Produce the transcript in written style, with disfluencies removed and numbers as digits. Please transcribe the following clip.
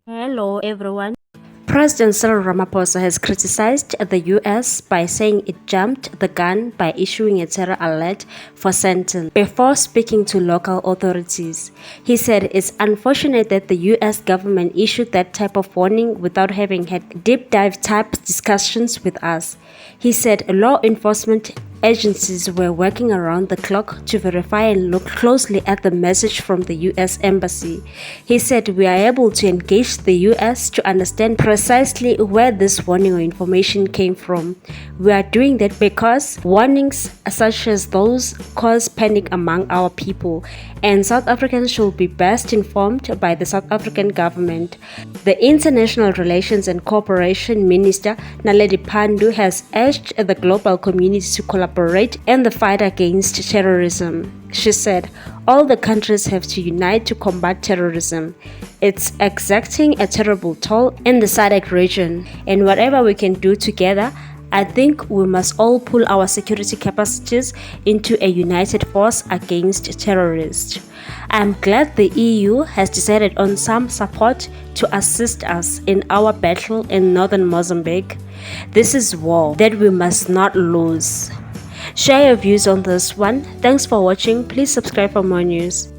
Hello everyone. President Cyril Ramaphosa has criticized the US by saying it jumped the gun by issuing a terror alert for sentence before speaking to local authorities. He said it's unfortunate that the US government issued that type of warning without having had deep dive type discussions with us. He said law enforcement agencies were working around the clock to verify and look closely at the message from the US Embassy. He said we are able to engage the US to understand precisely where this warning or information came from. We are doing that because warnings such as those cause panic among our people, and South Africans should be best informed by the South African government. The International Relations and Cooperation Minister Naledi Pandor has urged the global community to collaborate in the fight against terrorism. She said, all the countries have to unite to combat terrorism. It's exacting a terrible toll in the SADC region, and whatever we can do together, I think we must all pull our security capacities into a united force against terrorists. I'm glad the EU has decided on some support to assist us in our battle in northern Mozambique. This is war that we must not lose. Share your views on this one. Thanks for watching. Please subscribe for more news.